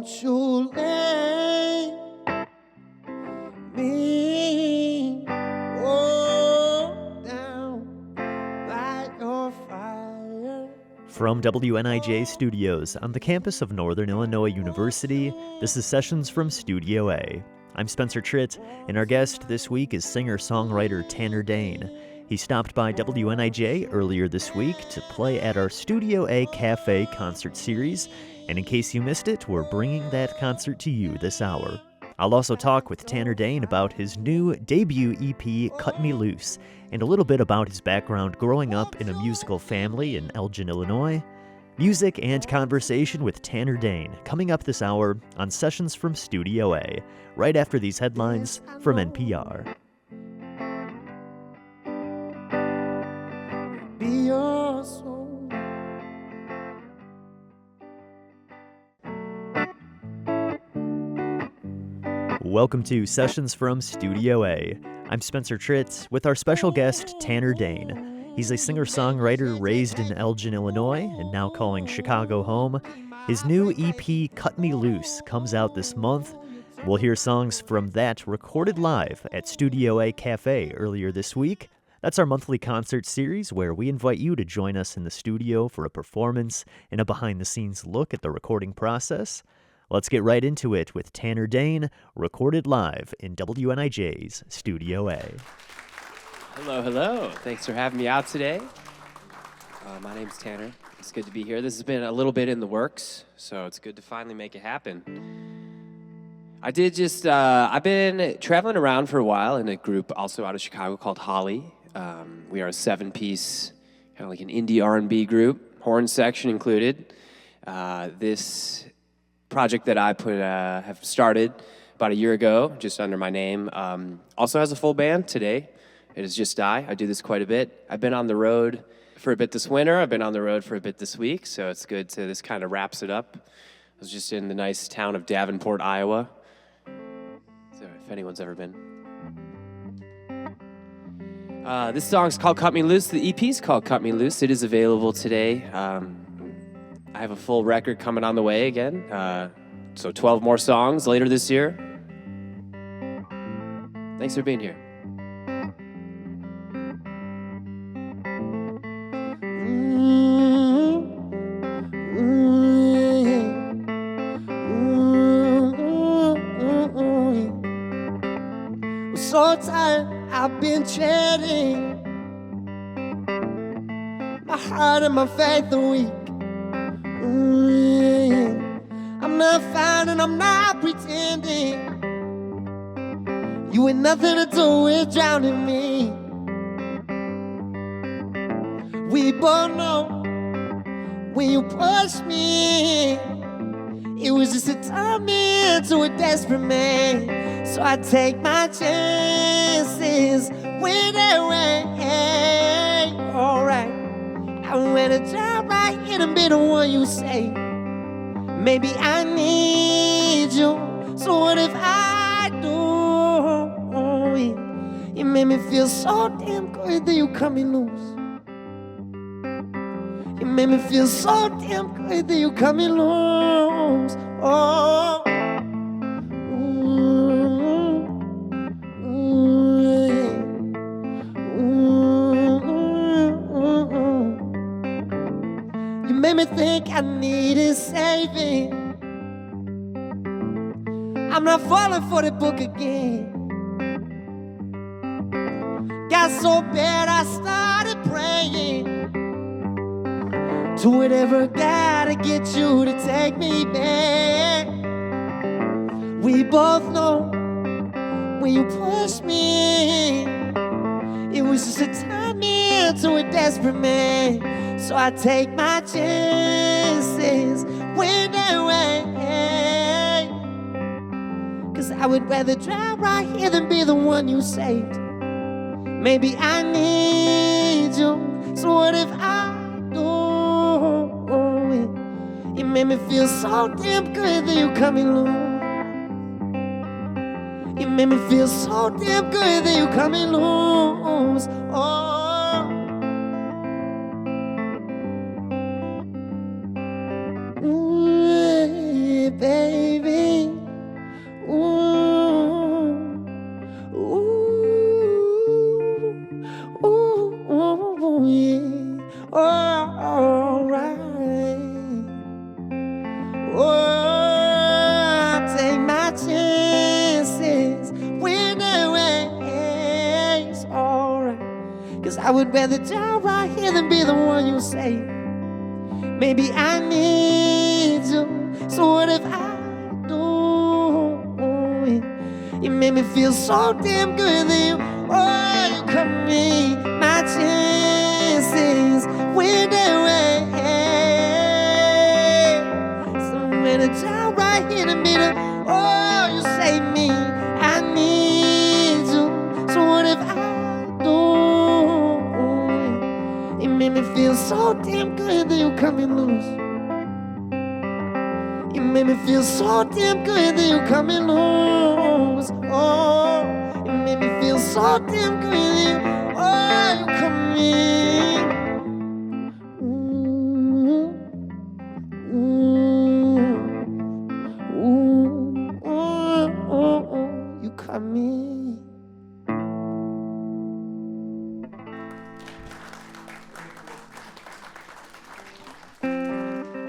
Won't you lay me down by your fire? From WNIJ Studios on the campus of Northern Illinois University, this is Sessions from Studio A. I'm Spencer Tritt, and our guest this week is singer-songwriter Tanner Dane. He stopped by WNIJ earlier this week to play at our Studio A Cafe concert series, and in case you missed it, we're bringing that concert to you this hour. I'll also talk with Tanner Dane about his new debut EP, Cut Me Loose, and a little bit about his background growing up in a musical family in Elgin, Illinois. Music and conversation with Tanner Dane coming up this hour on Sessions from Studio A, right after these headlines from NPR. Be your soul. Welcome to Sessions from Studio A. I'm Spencer Tritt with our special guest, Tanner Dane. He's a singer-songwriter raised in Elgin, Illinois, and now calling Chicago home. His new EP, Cut Me Loose, comes out this month. We'll hear songs from that recorded live at Studio A Cafe earlier this week. That's our monthly concert series where we invite you to join us in the studio for a performance and a behind-the-scenes look at the recording process. Let's get right into it with Tanner Dane, recorded live in WNIJ's Studio A. Hello, hello. Thanks for having me out today. My name's Tanner. It's good to be here. This has been a little bit in the works, so it's good to finally make it happen. I've been traveling around for a while in a group also out of Chicago called Holly. We are a 7-piece, kind of like an indie R&B group, horn section included. This project that I have started about a year ago, just under my name, also has a full band today. It is just I do this quite a bit. I've been on the road for a bit this winter. I've been on the road for a bit this week, so it's good to, this kind of wraps it up. I was just in the nice town of Davenport, Iowa. So if anyone's ever been. This song's called Cut Me Loose. The EP's called Cut Me Loose. It is available today. I have a full record coming on the way again. So 12 more songs later this year. Thanks for being here. So tired, I've been treading. My heart and my faith are weak. I'm not fine and I'm not pretending. You ain't nothing to do with drowning me. We both know when you push me, it was just a time into a desperate man. So I take my chances when I rain. Alright, I'm ready to try right here and be the one you say. Maybe I need you, so what if I do? You made me feel so damn good that you cut me loose. You made me feel so damn good that you cut me loose. Oh. You made me think I needed saving. I'm not falling for the book again. Got so bad I started praying to whatever gotta get you to take me back. We both know when you push me, it was just a time into a desperate man. So I take my chances when they rain. 'Cause I would rather drown right here than be the one you saved. Maybe I need you, so what if I do? It made me feel so damn good that you cut me loose. It made me feel so damn good that you cut me loose. Oh. Ooh, baby. I would rather die right here than be the one you say. Maybe I need you, so what if I do? You made me feel so damn good that you cut me. My chances went away. So when I die right here to be the you save me. I need you, so what if I do? It made me feel so damn good that you cut me loose. You made me feel so damn good that you cut me loose. Oh, it made me feel so damn good that you cut me. You cut me.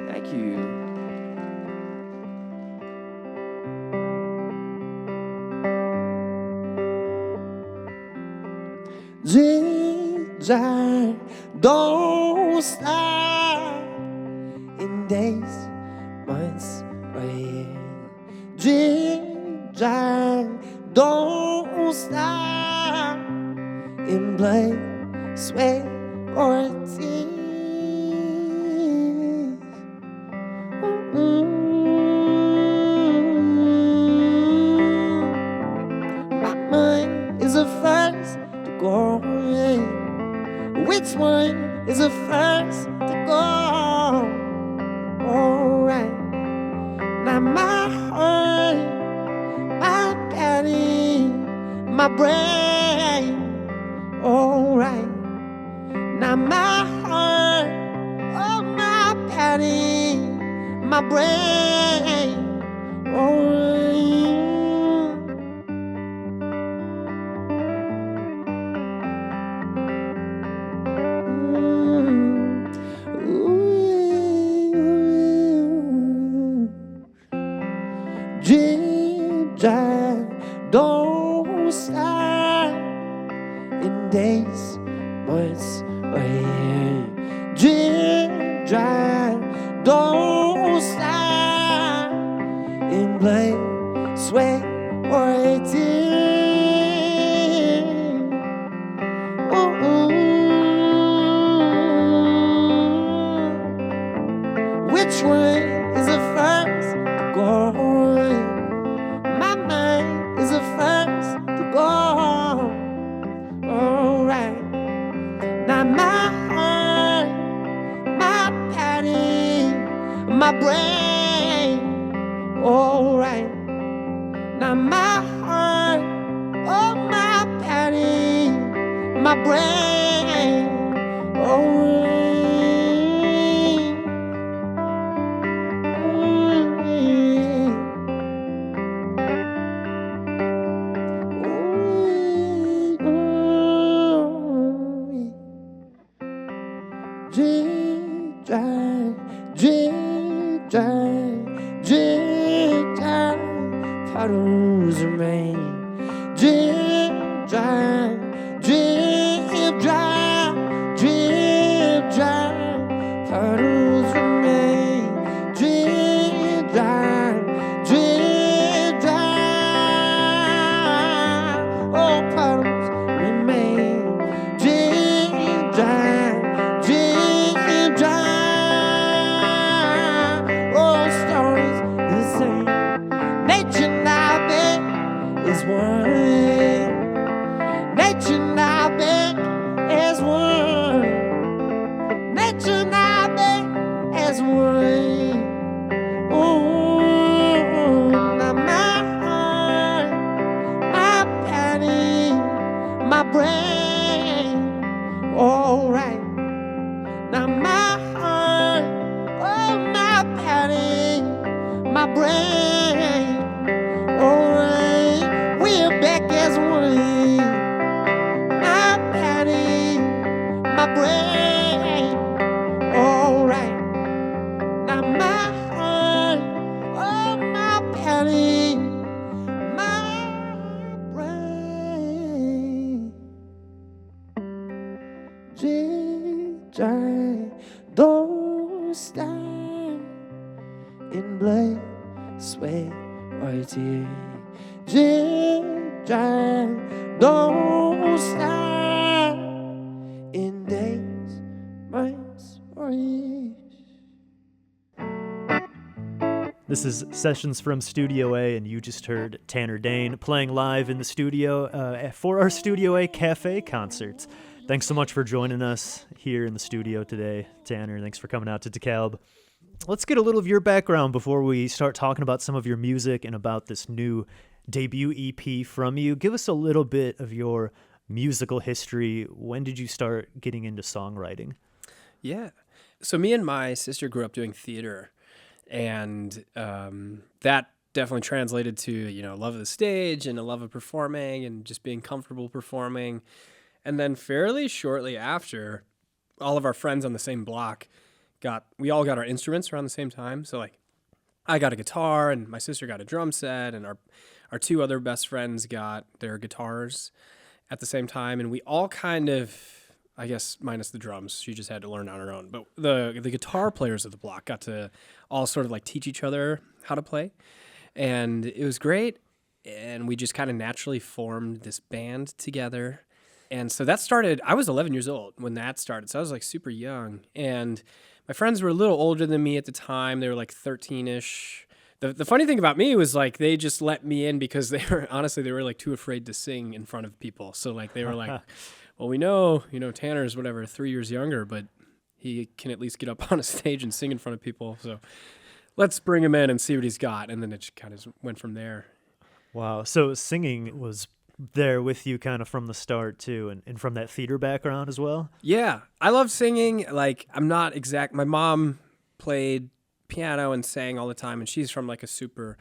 Thank you. Ginger, don't stop in days, months, or years. Ginger, don't stop in blood, sweat, or tears. My mind is the first to go. Which one is the first to go? Alright. Now my heart, my body, my brain. Alright. Now my heart, oh my body, my brain. Alright. Ginger, don't stop in days, months, or years. Ginger, don't stop in blood, sweat, or tears. Which one is the first to go? My mind is the first to go. Alright. Now my heart, my body, my brain. Alright. Now my heart, oh my body, my brain. Alright. Ginger, puddles remain. Ginger, puddles remain. Ginger, oh puddles remain. Ginger. Nature now, babe, is one. Nature now, babe, is one. Nature now, babe, is one. Ooh, now my heart, my body, my brain. Alright. Now my heart, oh my body, my brain. Alright, we're back as one. My body, my brain. Alright. Now my heart, oh my body, my brain. blood, sweat, or tears. Drip, dry, don't stop in days, months, or years. This is Sessions from Studio A, and you just heard Tanner Dane playing live in the studio for our Studio A Cafe concerts. Thanks so much for joining us here in the studio today, Tanner. Thanks for coming out to DeKalb. Let's get a little of your background before we start talking about some of your music and about this new debut EP from you. Give us a little bit of your musical history. When did you start getting into songwriting? Yeah. So me and my sister grew up doing theater. And that definitely translated to, love of the stage and a love of performing and just being comfortable performing. And then fairly shortly after, all of our friends on the same block we all got our instruments around the same time. So like I got a guitar and my sister got a drum set and our two other best friends got their guitars at the same time. And we all kind of, I guess minus the drums, she just had to learn on her own. But the guitar players of the block got to all sort of like teach each other how to play. And it was great. And we just kind of naturally formed this band together. And so that started, I was 11 years old when that started. So I was like super young. And my friends were a little older than me at the time. They were like 13-ish. The funny thing about me was like they just let me in because they were like too afraid to sing in front of people. So like they were like, well, we know, Tanner's whatever, 3 years younger, but he can at least get up on a stage and sing in front of people. So let's bring him in and see what he's got. And then it just kind of went from there. Wow. So singing was there with you kind of from the start too, and from that theater background as well? Yeah. I love singing. Like my mom played piano and sang all the time, and she's from like a super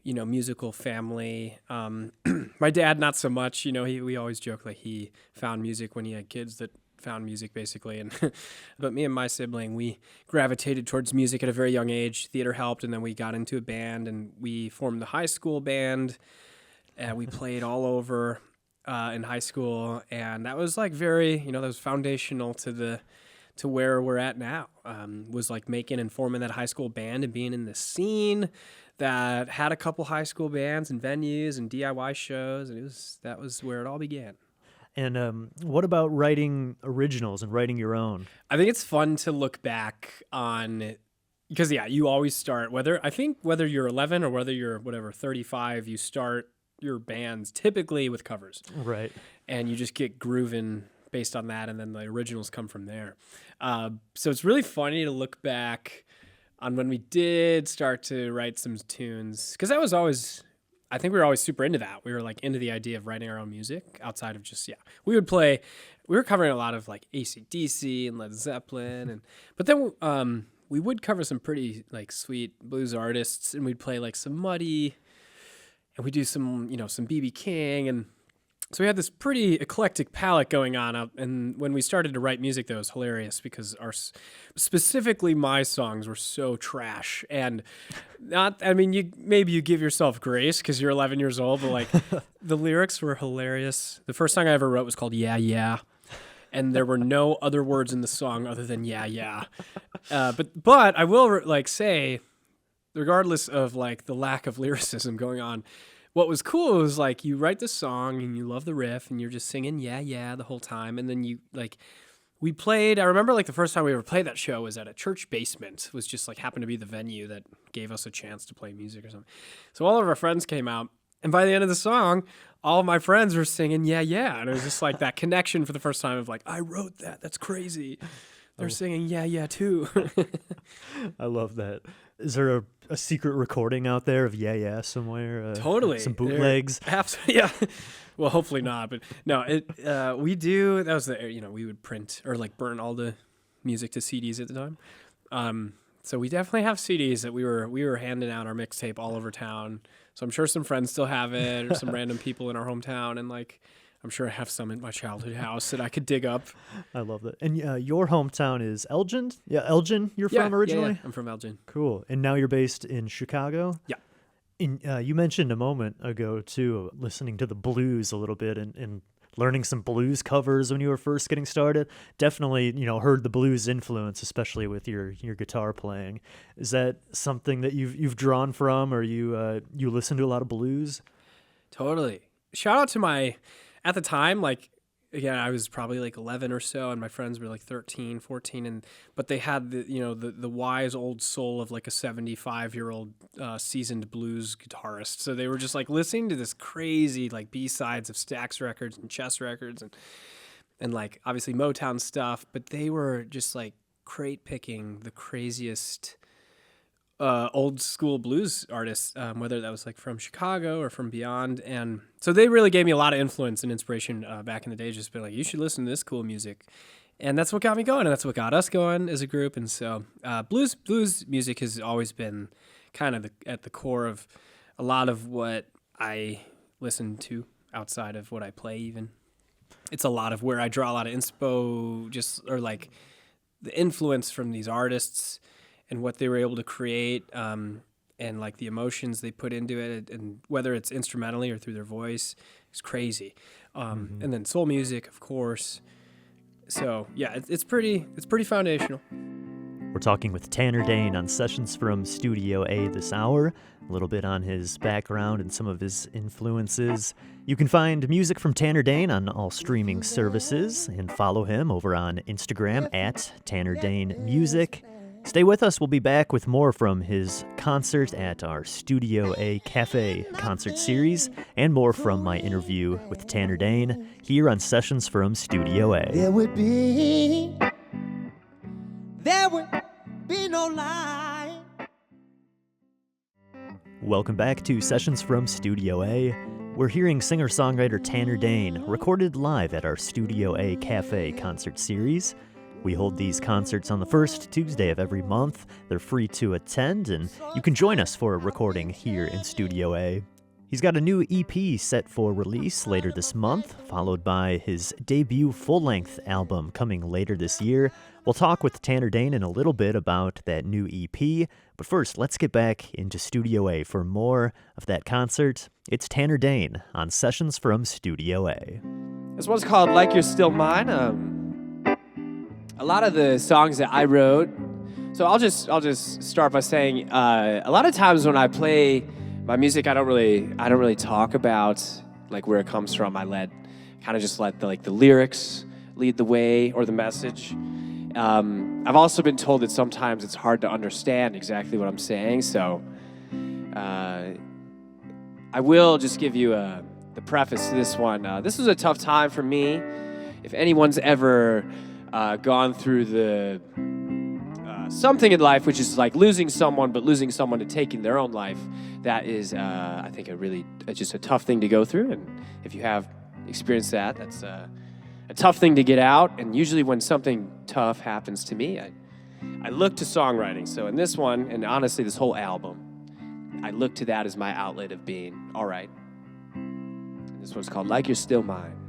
musical family. My dad, not so much. We always joke like he found music when he had kids that found music, basically. And but me and my sibling, we gravitated towards music at a very young age. Theater helped, and then we got into a band, and we formed the high school band. And we played all over in high school, and that was like very, that was foundational to where we're at now. Was like making and forming that high school band and being in the scene that had a couple high school bands and venues and DIY shows, and that was where it all began. And what about writing originals and writing your own? I think it's fun to look back on, because you always start, whether you're 11 or whether you're 35, you start your bands typically with covers. Right. And you just get grooving based on that, and then the originals come from there. So it's really funny to look back on when we did start to write some tunes, because I think we were always super into that. We were like into the idea of writing our own music outside of just, we were covering a lot of like AC/DC and Led Zeppelin, but then we would cover some pretty like sweet blues artists, and we'd play like some Muddy, and we do some, some B.B. King. And so we had this pretty eclectic palette going on. And when we started to write music, that was hilarious because specifically my songs were so trash. And maybe you give yourself grace because you're 11 years old, but like the lyrics were hilarious. The first song I ever wrote was called Yeah, Yeah. And there were no other words in the song other than yeah, yeah. But I will say, regardless of like the lack of lyricism going on, what was cool was like you write the song and you love the riff and you're just singing yeah, yeah the whole time. And then we played, I remember like the first time we ever played that show was at a church basement. It was just like happened to be the venue that gave us a chance to play music or something. So all of our friends came out, and by the end of the song, all of my friends were singing yeah, yeah. And it was just like that connection for the first time of like, I wrote that. That's crazy. They're singing yeah, yeah too. I love that. Is there a secret recording out there of Yeah Yeah somewhere? Totally. Some bootlegs? Absolutely, yeah. Well, hopefully not, but no, we do. That was we would print or like burn all the music to CDs at the time. So we definitely have CDs that we were handing out our mixtape all over town. So I'm sure some friends still have it, or some random people in our hometown, and like I'm sure I have some in my childhood house that I could dig up. I love that. And your hometown is Elgin? Yeah, Elgin you're from originally? Yeah, I'm from Elgin. Cool. And now you're based in Chicago? Yeah. And you mentioned a moment ago, too, listening to the blues a little bit and learning some blues covers when you were first getting started. Definitely, heard the blues influence, especially with your guitar playing. Is that something that you've drawn from, or you listen to a lot of blues? Totally. Shout out to at the time, again, I was probably 11 or so, and my friends were 13, 14, but they had the wise old soul of a 75-year-old seasoned blues guitarist. So they were just listening to this crazy B-sides of Stax records and Chess records and obviously Motown stuff, but they were just crate picking the craziest old school blues artists, whether that was from Chicago or from beyond. And so they really gave me a lot of influence and inspiration back in the day, just been you should listen to this cool music. And that's what got me going, and that's what got us going as a group. And so blues music has always been kind of at the core of a lot of what I listen to outside of what I play even. It's a lot of where I draw a lot of inspo, the influence from these artists and what they were able to create, and the emotions they put into it, and whether it's instrumentally or through their voice, it's crazy. And then soul music, of course. So yeah, it's pretty foundational. We're talking with Tanner Dane on Sessions from Studio A this hour, a little bit on his background and some of his influences. You can find music from Tanner Dane on all streaming services and follow him over on Instagram at Tanner Dane Music. Stay with us. We'll be back with more from his concert at our Studio A Cafe concert series and more from my interview with Tanner Dane here on Sessions from Studio A. There would be no lie. Welcome back to Sessions from Studio A. We're hearing singer-songwriter Tanner Dane recorded live at our Studio A Cafe concert series. We hold these concerts on the first Tuesday of every month. They're free to attend, and you can join us for a recording here in Studio A. He's got a new EP set for release later this month, followed by his debut full-length album coming later this year. We'll talk with Tanner Dane in a little bit about that new EP, but first, let's get back into Studio A for more of that concert. It's Tanner Dane on Sessions from Studio A. This one's called Like You're Still Mine. A lot of the songs that I wrote, so I'll just start by saying a lot of times when I play my music, I don't really talk about where it comes from. I let the lyrics lead the way or the message. I've also been told that sometimes it's hard to understand exactly what I'm saying, so I will just give you the preface to this one. This was a tough time for me. If anyone's ever gone through the something in life, which is losing someone, but losing someone to taking their own life, that is, I think, just a tough thing to go through. And if you have experienced that, that's a tough thing to get out. And usually when something tough happens to me, I look to songwriting. So in this one, and honestly this whole album, I look to that as my outlet of being all right. This one's called Like You're Still Mine.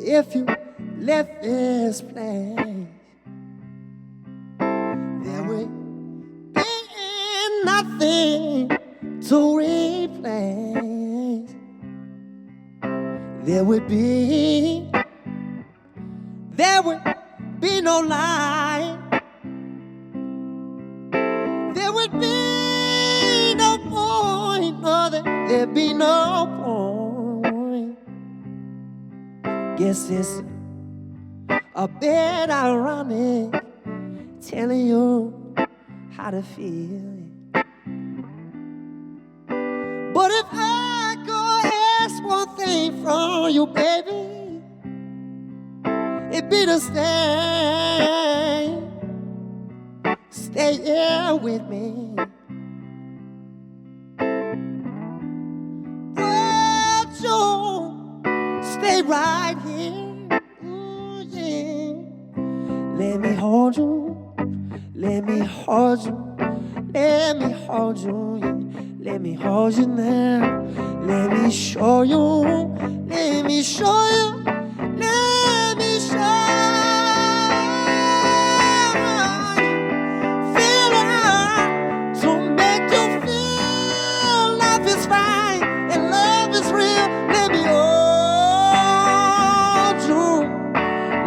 If you left this place, there would be nothing to replace. There would be no lie. There would be no point, no, there'd be no point. Guess it's a bit ironic telling you how to feel. But if I could ask one thing from you, baby, it'd be to stay here with me. But you stay right here. Ooh, yeah. Let me hold you. Let me hold you. Let me hold you. Yeah. Let me hold you now. let me show you, let me show you, let me show you. Feel it to make you feel life is fine and love is real. Let me hold you,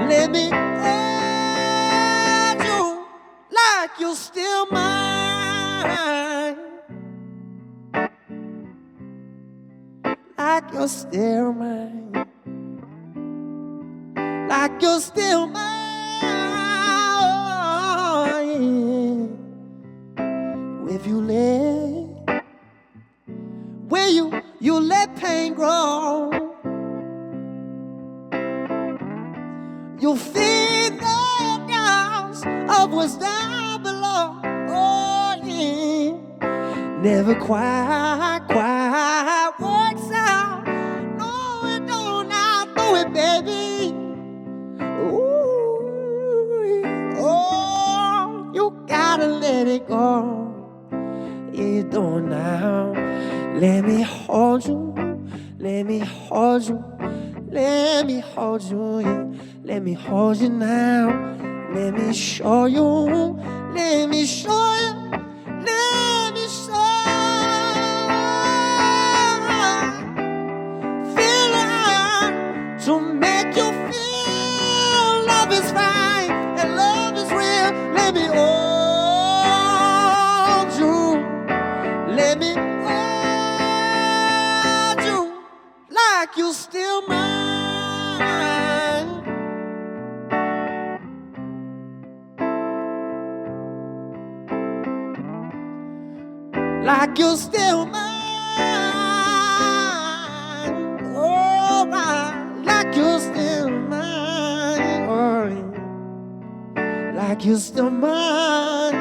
let me hold you like you're still mine, like you're still mine, like you're still mine. If you let, where you let pain grow, you'll feel the downs of what's down below. Oh yeah, never quite works out. No, it don't now, do it, baby. Ooh, oh, you gotta let it go. Yeah, you don't now. Let me hold you, let me hold you, let me hold you, yeah. Let me hold you now. Let me show you, let me show you, let me show you. Feel it to make you feel love is fine and love is real. Let me hold you, let me hold you like you still mine, like you're still mine. Oh, like you're still mine. Oh, yeah. Like you're still mine.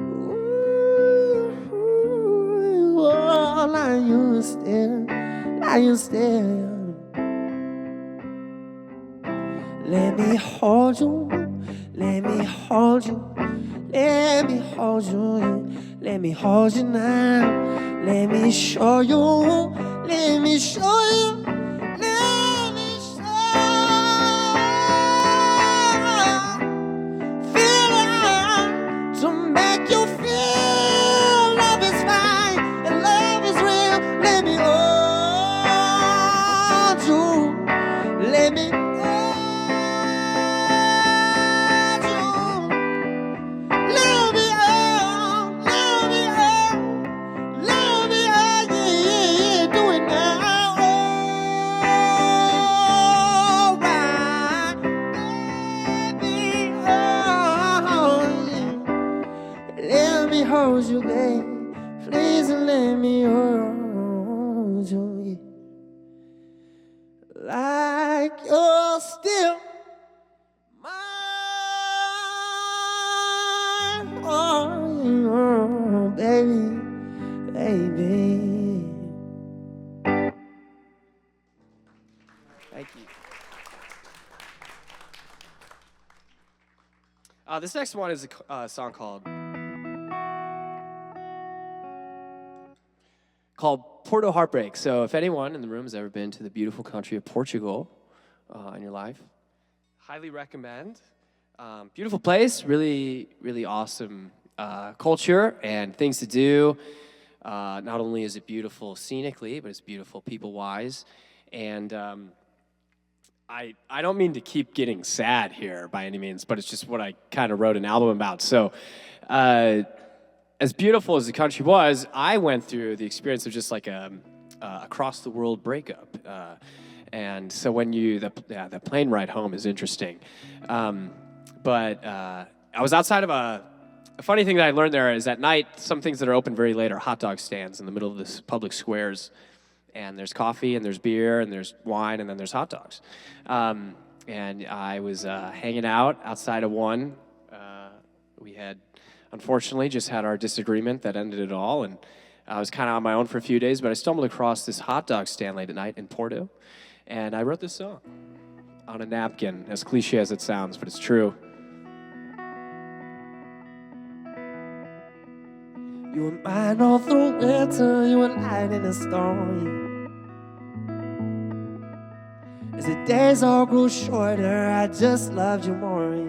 Ooh, oh, like you still, like you still. Let me hold you, let me hold you, let me hold you, yeah. Let me hold you now. Let me show you, let me show you, let me show you. Feel it to make you feel love is fine and love is real. Let me hold you, let me hold you. Let me hold, let me hold, let me hold, yeah, yeah, yeah. Do it now. All right, baby, let me hold you, babe. Please let me hold you, yeah. Like you're still mine. Oh, baby, baby. Thank you. This next one is a song called Porto Heartbreak. So if anyone in the room has ever been to the beautiful country of Portugal in your life, highly recommend. Beautiful place, really, really awesome culture and things to do. Not only is it beautiful scenically, but it's beautiful people-wise. And I don't mean to keep getting sad here by any means, but it's just what I kind of wrote an album about. So as beautiful as the country was, I went through the experience of just like a across-the-world breakup. And so when the plane ride home is interesting. But I was outside of a funny thing that I learned there is at night, some things that are open very late are hot dog stands in the middle of this public squares. And there's coffee, and there's beer, and there's wine, and then there's hot dogs. And I was hanging out outside of one. We had, unfortunately, just had our disagreement that ended it all. And I was kind of on my own for a few days, but I stumbled across this hot dog stand late at night in Porto. And I wrote this song on a napkin, as cliche as it sounds, but it's true. You were mine all through winter, you were light in the storm. the days all grew shorter, I just loved you more.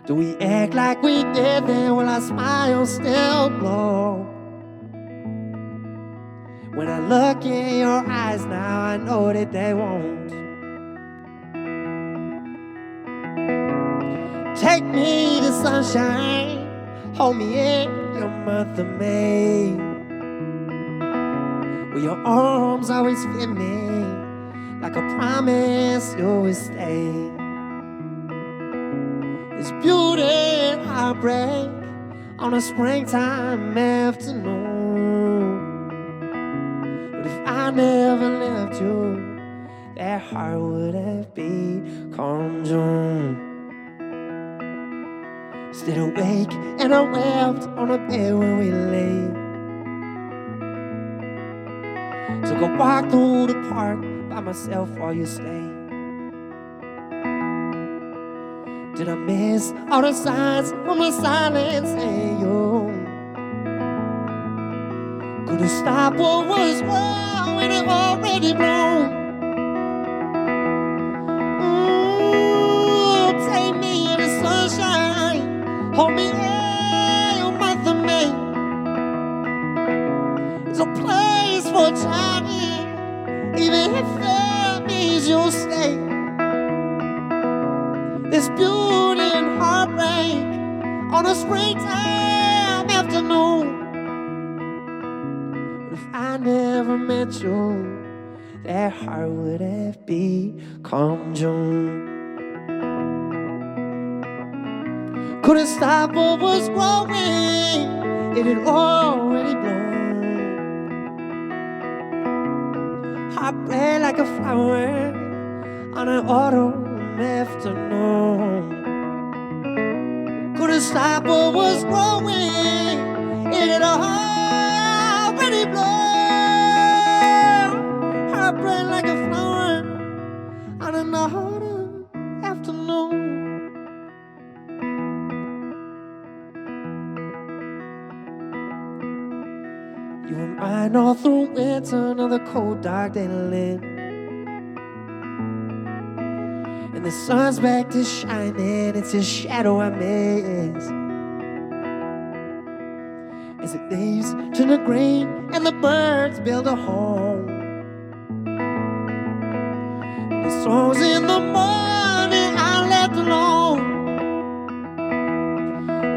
Do we act like we did then? Will our smiles still glow? When I look in your eyes now, I know that they won't. Take me to sunshine, hold me in your month of May. Will your arms always fit me like a promise you will stay? It's beauty and heartbreak on a springtime afternoon. But if I never left you, that heart would have become June. Stayed awake and I wept on a bed where we lay. Took a walk through the park by myself while you stayed. Did I miss all the signs from the silence in you? Could have stopped what was wrong when it already blew? Take me to sunshine, hold me in your month of May. It's a place for a child here, even if that means you'll stay. There's beauty and heartbreak on a springtime afternoon. But if I never met you, that heart would have become June. Couldn't stop what was growing, it had already blown. Heartbreak like a flower on an autumn afternoon. Couldn't stop what was growing, it had already blown. Heartbreak like a flower on an autumn afternoon. You were mine all through winter, another cold dark day to live. And the sun's back to shining, it's a shadow I miss. As the leaves turn to green and the birds build a home. The songs in the morning I left alone.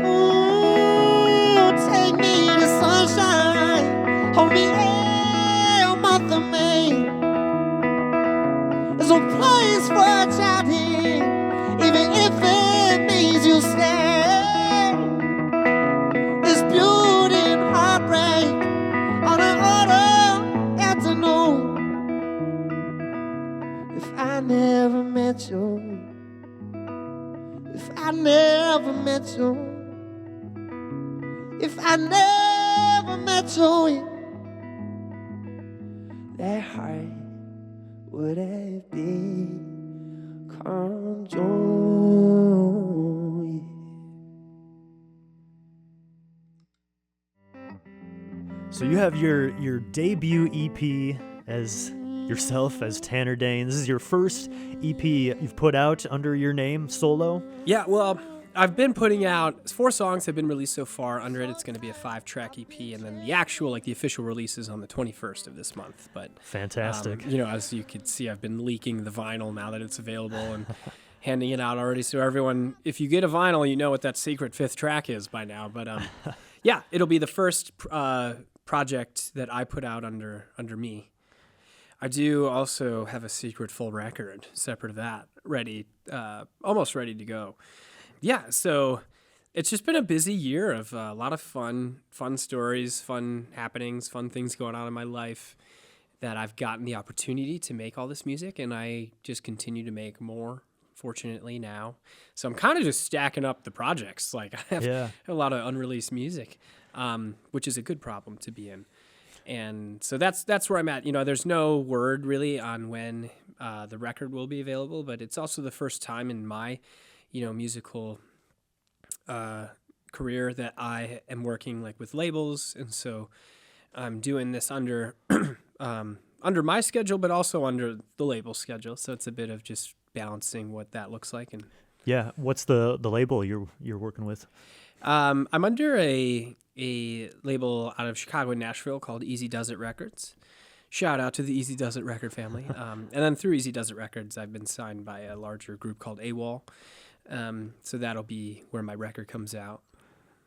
Ooh, take me to sunshine, hold me in a month of May. There's no place for a child here, even if it means you stay. There's beauty and heartbreak on an autumn afternoon. If I never met you, if I never met you, if I never met you, that heart would have become joy. So you have your debut EP as yourself as Tanner Dane. This is your first EP you've put out under your name solo. Yeah, well, I've been putting out 4 songs have been released so far under it. It's going to be a 5-track EP, and then the actual, the official release is on the 21st of this month. But Fantastic. As you could see, I've been leaking the vinyl now that it's available and handing it out already. So everyone, if you get a vinyl, you know what that secret 5th track is by now. But yeah, it'll be the first project that I put out under me. I do also have a secret full record, separate of that, ready, almost ready to go. Yeah, so it's just been a busy year of a lot of fun stories, fun happenings, fun things going on in my life that I've gotten the opportunity to make all this music, and I just continue to make more, fortunately, now. So I'm kind of just stacking up the projects. I have a lot of unreleased music, which is a good problem to be in. And so that's where I'm at. There's no word really on when the record will be available, but it's also the first time in my, musical career that I am working with labels, and so I'm doing this under under my schedule, but also under the label schedule. So it's a bit of just balancing what that looks like. And Yeah. What's the label you're working with? I'm under a label out of Chicago and Nashville called Easy Does It Records. Shout out to the Easy Does It record family. And then through Easy Does It Records, I've been signed by a larger group called AWOL. So that'll be where my record comes out.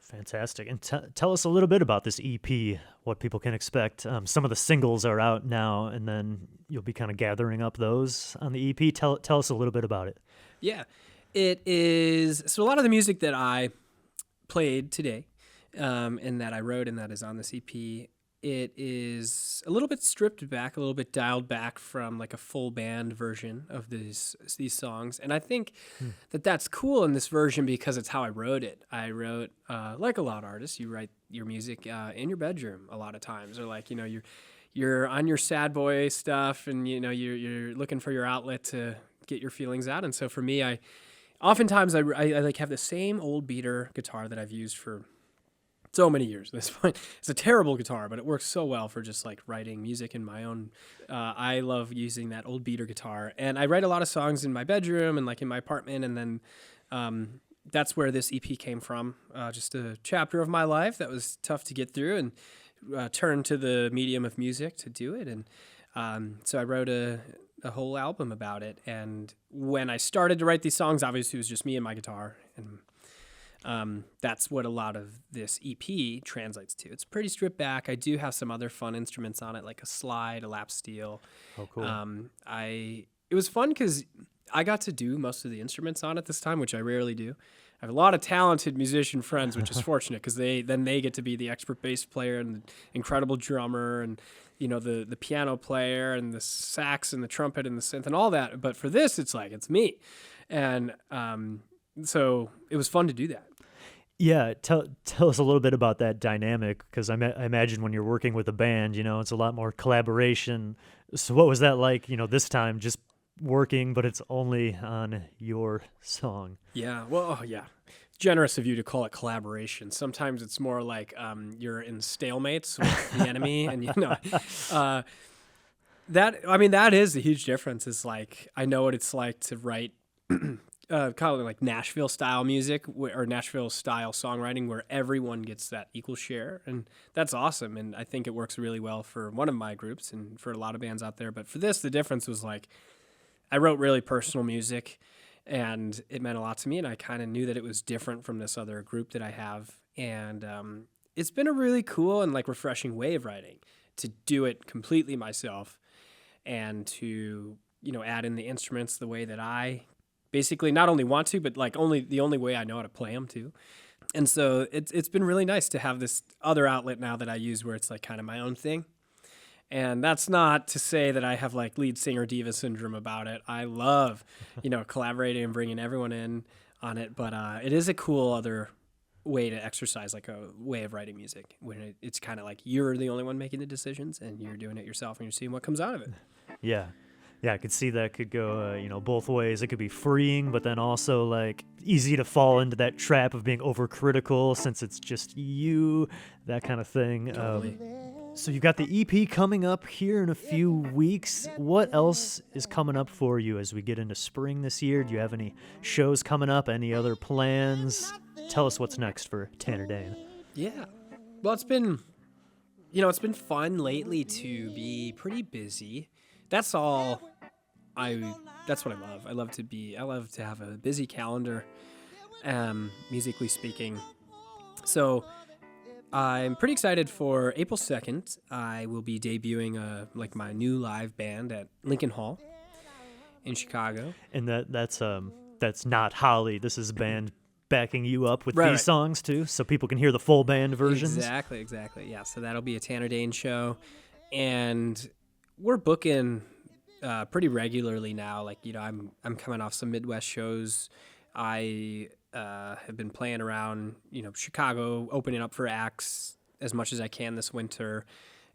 Fantastic. And tell us a little bit about this EP, what people can expect. Some of the singles are out now, and then you'll be kind of gathering up those on the EP. Tell us a little bit about it. Yeah, it is. So a lot of the music that I played today and that I wrote and that is on this EP, it is a little bit stripped back, a little bit dialed back from like a full band version of these songs. And I think that that's cool in this version because it's how I wrote it. I wrote, like a lot of artists, you write your music in your bedroom a lot of times, or like, you're on your sad boy stuff and, you're looking for your outlet to get your feelings out. And so for me, oftentimes I like have the same old beater guitar that I've used for so many years at this point. It's a terrible guitar, but it works so well for just like writing music in my own. I love using that old beater guitar, and I write a lot of songs in my bedroom and like in my apartment. And then that's where this EP came from. Just a chapter of my life that was tough to get through, and turned to the medium of music to do it. And so I wrote a whole album about it. And when I started to write these songs, obviously it was just me and my guitar, and that's what a lot of this EP translates to. It's pretty stripped back. I do have some other fun instruments on it, like a slide, a lap steel. Oh, cool. It was fun because I got to do most of the instruments on it this time, which I rarely do. I have a lot of talented musician friends, which is fortunate because they get to be the expert bass player and the incredible drummer and the piano player and the sax and the trumpet and the synth and all that. But for this, it's me, and so it was fun to do that. Yeah, tell us a little bit about that dynamic, because I imagine when you're working with a band, it's a lot more collaboration. So what was that like, this time, just working, but it's only on your song? Yeah, well, yeah. Generous of you to call it collaboration. Sometimes it's more like you're in stalemates with the enemy, and that is a huge difference. Is like I know what it's like to write kind of like Nashville style music or Nashville style songwriting where everyone gets that equal share. And that's awesome. And I think it works really well for one of my groups and for a lot of bands out there. But for this, the difference was like I wrote really personal music and it meant a lot to me. And I kind of knew that it was different from this other group that I have. And it's been a really cool and like refreshing way of writing, to do it completely myself and to, add in the instruments the way that I basically not only want to, but like the only way I know how to play them too. And so it's been really nice to have this other outlet now that I use where it's like kind of my own thing. And that's not to say that I have like lead singer diva syndrome about it. I love, collaborating and bringing everyone in on it. But it is a cool other way to exercise, like a way of writing music when it's kind of like you're the only one making the decisions and you're doing it yourself and you're seeing what comes out of it. Yeah. Yeah, I could see that could go, both ways. It could be freeing, but then also like easy to fall into that trap of being overcritical since it's just you, that kind of thing. Totally. So you've got the EP coming up here in a few weeks. What else is coming up for you as we get into spring this year? Do you have any shows coming up? Any other plans? Tell us what's next for Tanner Dane. Yeah. Well, it's been fun lately to be pretty busy. That's what I love. I love to have a busy calendar, musically speaking. So I'm pretty excited for April 2nd. I will be debuting my new live band at Lincoln Hall in Chicago. And that's not Holly. This is band backing you up with these songs too, so people can hear the full band versions. Exactly. Yeah. So that'll be a Tanner Dane show, and we're booking pretty regularly now. Like, I'm coming off some Midwest shows. I have been playing around, Chicago, opening up for acts as much as I can this winter.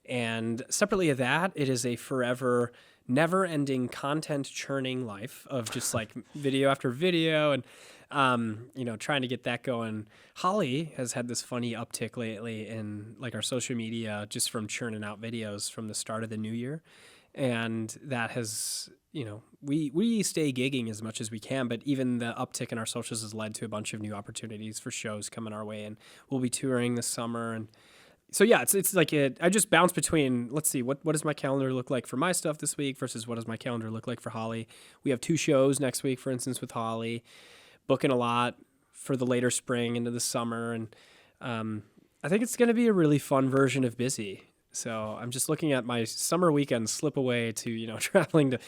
And separately of that, it is a forever, never-ending content churning life of just like video after video and, trying to get that going. Holly has had this funny uptick lately in like our social media just from churning out videos from the start of the new year. And that has, we stay gigging as much as we can, but even the uptick in our socials has led to a bunch of new opportunities for shows coming our way, and we'll be touring this summer. And so, yeah, it's like I just bounce between, let's see, what does my calendar look like for my stuff this week versus what does my calendar look like for Holly. We have 2 shows next week, for instance, with Holly, booking a lot for the later spring into the summer. And I think it's going to be a really fun version of busy. So I'm just looking at my summer weekends slip away to, traveling to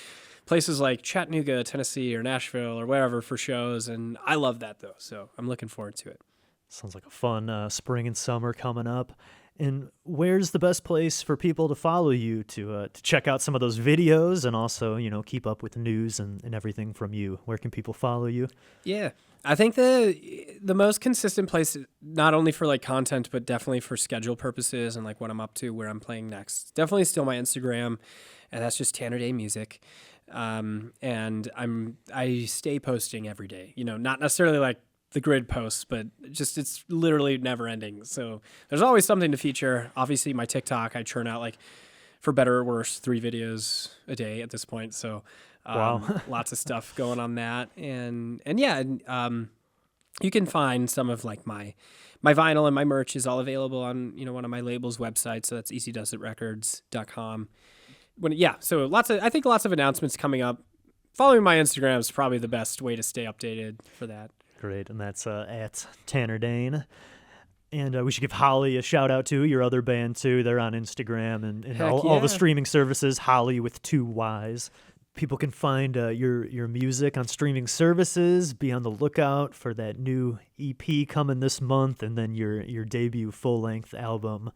places like Chattanooga, Tennessee, or Nashville, or wherever for shows. And I love that, though. So I'm looking forward to it. Sounds like a fun spring and summer coming up. And where's the best place for people to follow you to check out some of those videos and also, keep up with the news and everything from you? Where can people follow you? Yeah, I think the most consistent place, not only for like content, but definitely for schedule purposes and like what I'm up to, where I'm playing next, definitely still my Instagram, and that's just Tanner Day Music. And I stay posting every day, not necessarily like the grid posts, but just it's literally never ending. So there's always something to feature. Obviously, my TikTok, I churn out, like, for better or worse, 3 videos a day at this point. So wow. Lots of stuff going on that. And yeah, you can find some of like my vinyl and my merch is all available on, one of my label's websites. So that's easydoesitrecords.com. So I think lots of announcements coming up. Following my Instagram is probably the best way to stay updated for that. Great, and that's at Tanner Dane. And we should give Holly a shout out too, your other band too. They're on Instagram and all the streaming services, Holly with 2 Ys. People can find your music on streaming services. Be on the lookout for that new EP coming this month, and then your debut full-length album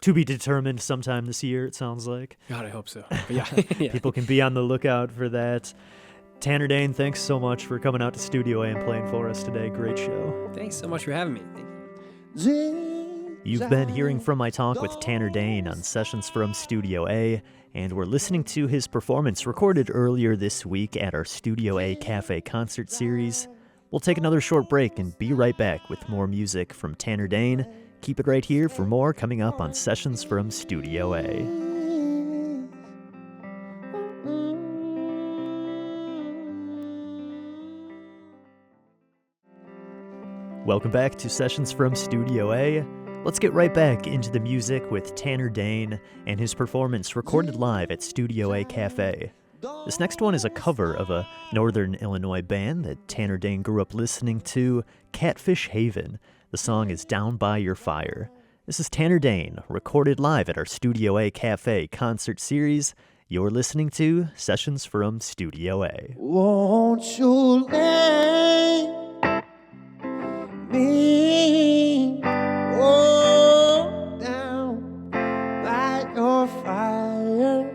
to be determined sometime this year, it sounds like. God, I hope so. But yeah. People can be on the lookout for that. Tanner Dane, thanks so much for coming out to Studio A and playing for us today. Great show. Thanks so much for having me. Thank you. You've been hearing from my talk with Tanner Dane on Sessions from Studio A, and we're listening to his performance recorded earlier this week at our Studio A Cafe concert series. We'll take another short break and be right back with more music from Tanner Dane. Keep it right here for more coming up on Sessions from Studio A. Welcome back to Sessions from Studio A. Let's get right back into the music with Tanner Dane and his performance recorded live at Studio A Cafe. This next one is a cover of a Northern Illinois band that Tanner Dane grew up listening to, Catfish Haven. The song is Down by Your Fire. This is Tanner Dane, recorded live at our Studio A Cafe concert series. You're listening to Sessions from Studio A. Won't you lay me down by your fire?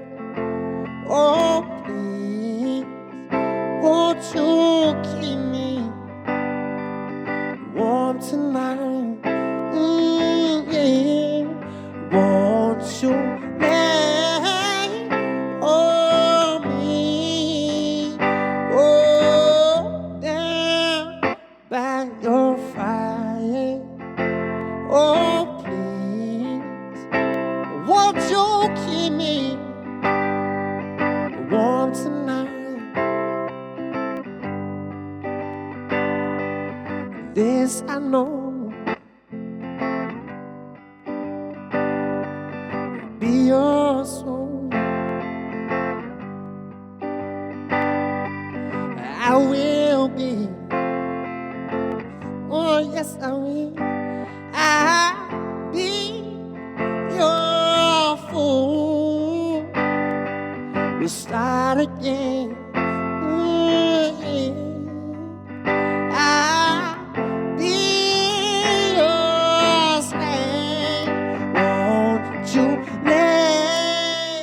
Oh, please, won't you keep me warm tonight? Yeah. Won't you lay me down by your fire? Oh, please, won't you keep me warm tonight? This I know, be your soul. I will be. Oh, yes, I will. I'll be your fool. We'll start again. I'll be your slave. Won't you lay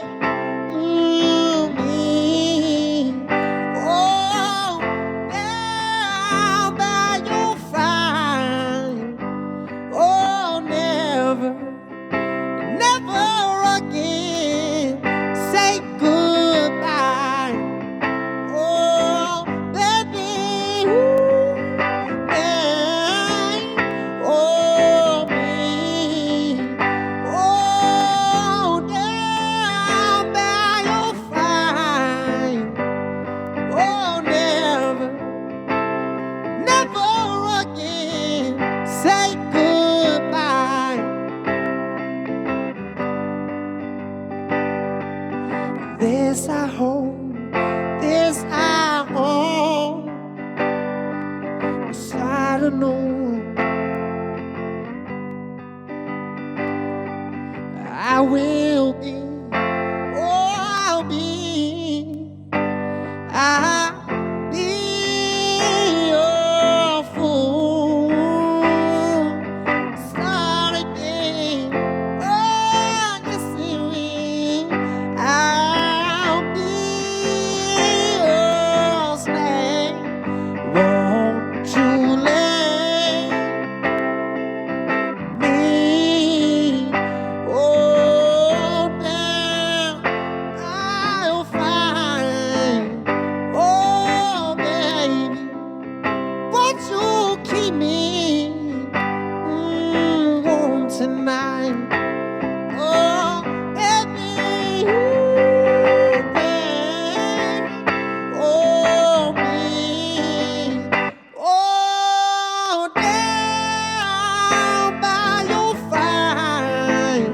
I will be. Oh, I'll be. I'll be your fool. Start again. Oh, yes, it will. I'll be your slave. Won't you let me? Oh, now I'll find. Oh, baby, won't you keep me warm tonight? Oh, baby, ooh, baby, oh, me, oh, down by your fire.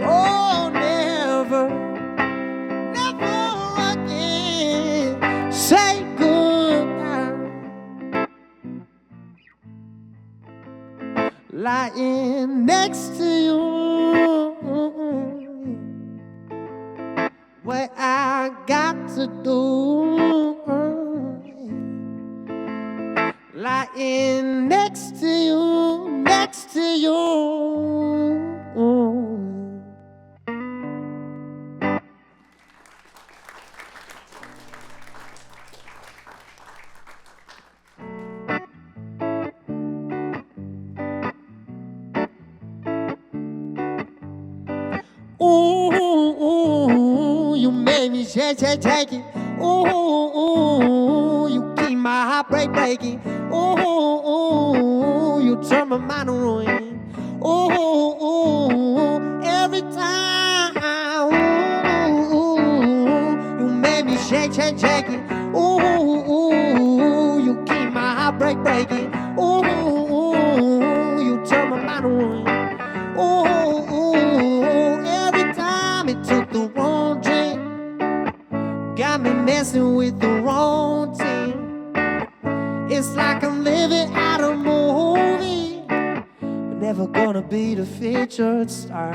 Oh, never, never again say goodbye. Lying next to you, what I got to do. Lying next to you, next to you. Ooh, you made me shake it. Ooh, you keep my heart breaking. Ooh, you turn my mind around. Ooh, every time. Ooh, you made me shake it. Ooh, you keep my heart breaking. Ooh, you turn my mind around. Ooh, every time it took the wrong drink, got me messing with the wrong team. It's like I'm living out a movie, but never gonna be the featured star.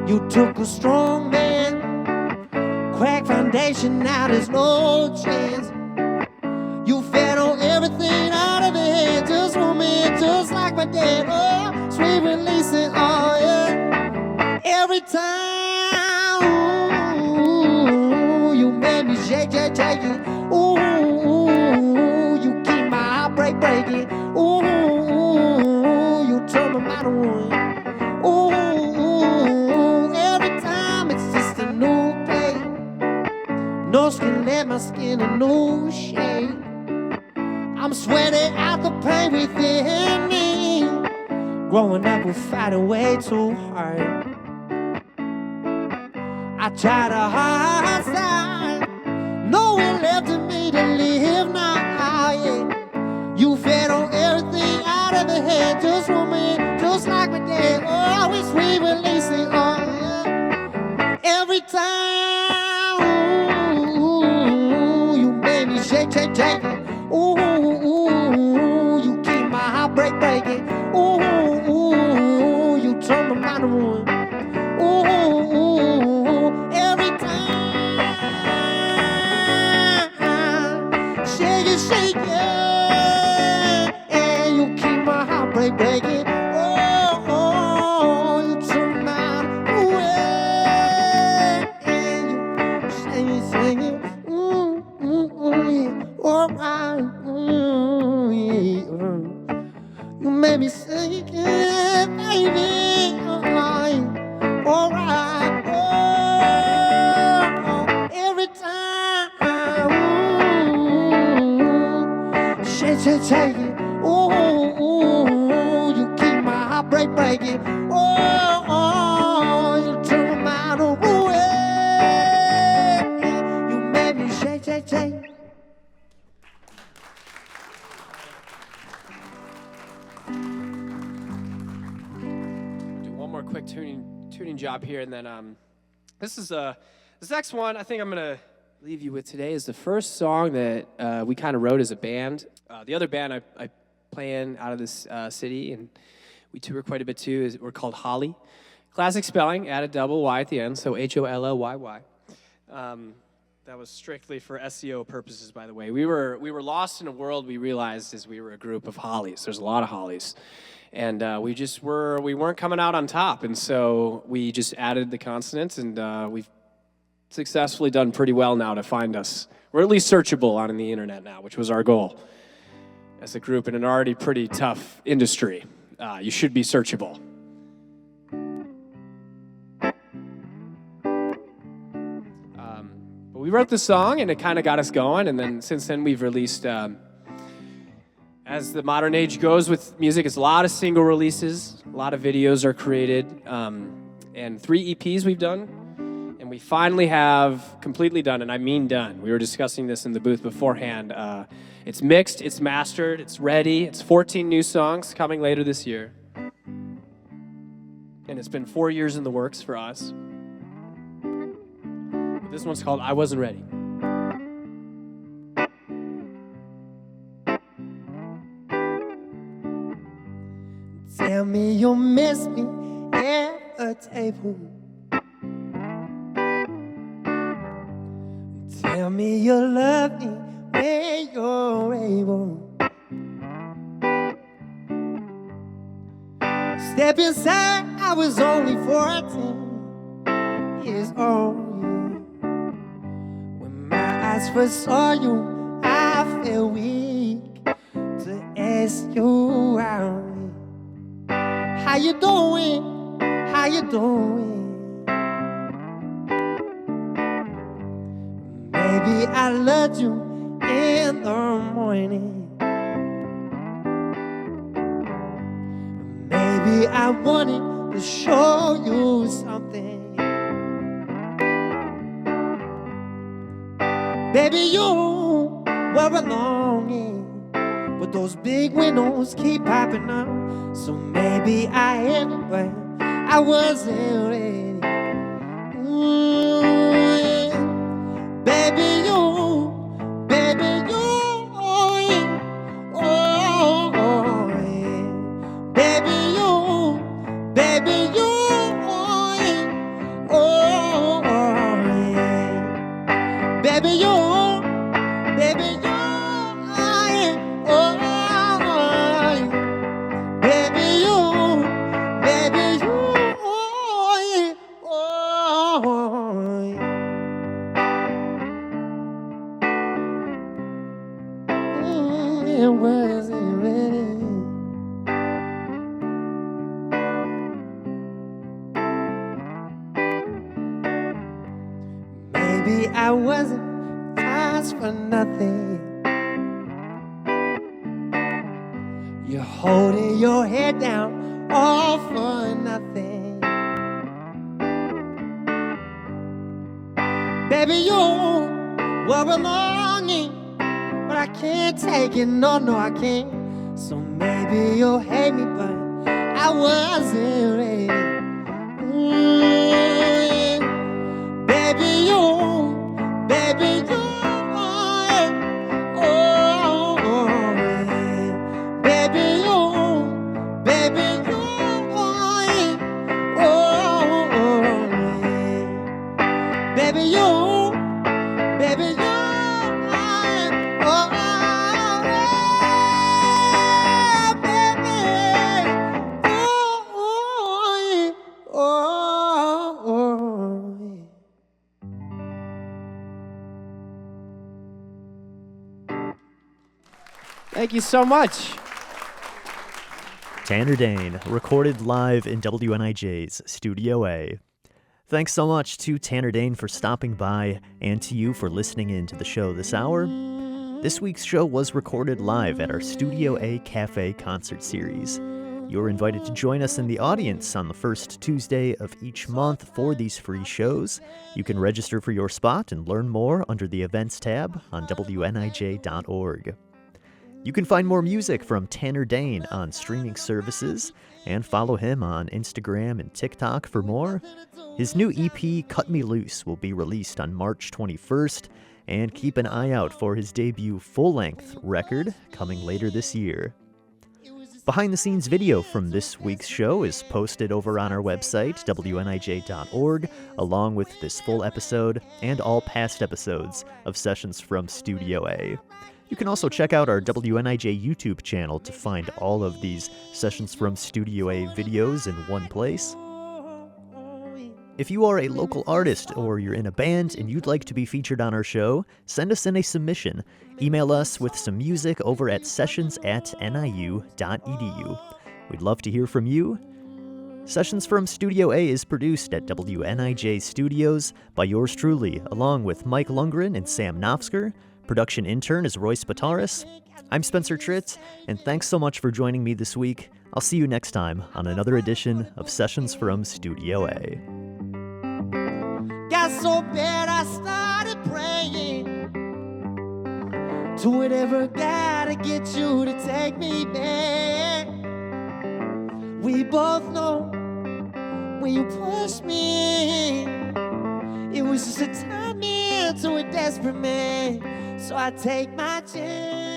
You took a strong man, crack foundation, now there's no chance. You fed on everything out of it, just for me, just like my dad. Oh, sweet releasing, oh yeah. Every time, ooh, you made me shake it. Ooh, you keep my heart breaking. Ooh, you turn my mind around. Ooh, every time it's just a new pain. No skin left my skin a new shade. I'm sweating out the pain within me. Growing up, we're fighting way too hard. I tried a hard side, nowhere left in me to live now. Yeah. You fed on everything out of the head, just for me, just like my dad. Oh, we sweet releasing, oh yeah. Every time, ooh, you made me shake it. Ooh, you keep my heart breaking. Ooh, you turn my mind around. Ooh, every time, shake it, and you keep my heart breaking. Oh, you turn my mind away, and you sing it, yeah, alright, yeah. You made me sing it, baby, alright, oh, every time, shake it, ooh, you keep my heart breaking, oh, you turn my mind away, you made me shake. Do one more quick tuning job here, and then this next one I think I'm gonna leave you with today is the first song that we kind of wrote as a band. The other band I play in out of this city, and we tour quite a bit too. We're called Holly. Classic spelling, add a double Y at the end, so HOLLYY. That was strictly for SEO purposes, by the way. We were lost in a world we realized as we were a group of Hollies. There's a lot of Hollies. And we weren't coming out on top. And so we just added the consonants, and we've successfully done pretty well now to find us. We're at least searchable on the internet now, which was our goal as a group in an already pretty tough industry. You should be searchable. But we wrote the song, and it kind of got us going. And then since then, we've released, as the modern age goes with music, it's a lot of single releases, a lot of videos are created, and 3 EPs we've done. And we finally have completely done, and I mean done. We were discussing this in the booth beforehand. It's mixed, it's mastered, it's ready. It's 14 new songs coming later this year. And it's been 4 years in the works for us. But this one's called I Wasn't Ready. Tell me you'll miss me at a table. Tell me you'll love me when you're able. Step inside, I was only 14 years old. When my eyes first saw you, I felt weak to ask you out. How you doing? How you doing? Maybe I loved you in the morning. Maybe I wanted to show you something. Baby, you were a longing, but those big windows keep popping up. So maybe I am it, but I wasn't ready. Baby, you, oh yeah, oh yeah. Baby, you, oh yeah, oh yeah. Baby, you, oh yeah, oh yeah. Baby, you, oh yeah, oh yeah. It wasn't ready. Maybe I wasn't fast for nothing. You're holding your head down all for nothing. Baby, you were a longing, but I can't take it, no, I can't. So maybe you'll hate me, but I wasn't ready. Baby, you, oh yeah, oh yeah. Baby, you, oh yeah, oh yeah. Baby, you, Thank you so much. Tanner Dane, recorded live in WNIJ's Studio A. Thanks so much to Tanner Dane for stopping by and to you for listening in to the show this hour. This week's show was recorded live at our Studio A Cafe concert series. You're invited to join us in the audience on the first Tuesday of each month for these free shows. You can register for your spot and learn more under the Events tab on WNIJ.org. You can find more music from Tanner Dane on streaming services and follow him on Instagram and TikTok for more. His new EP, Cut Me Loose, will be released on March 21st, and keep an eye out for his debut full-length record coming later this year. Behind-the-scenes video from this week's show is posted over on our website, wnij.org, along with this full episode and all past episodes of Sessions from Studio A. You can also check out our WNIJ YouTube channel to find all of these Sessions from Studio A videos in one place. If you are a local artist or you're in a band and you'd like to be featured on our show, send us in a submission. Email us with some music over at sessions@niu.edu. We'd love to hear from you. Sessions from Studio A is produced at WNIJ Studios by yours truly, along with Mike Lundgren and Sam Knopfsker. Production intern is Royce Bataris. I'm Spencer Tritt, and thanks so much for joining me this week. I'll see you next time on another edition of Sessions from Studio A. Got so bad I started praying to whatever gotta get you to take me back. We both know when you push me, it was just a time into a desperate man. So I take my chance.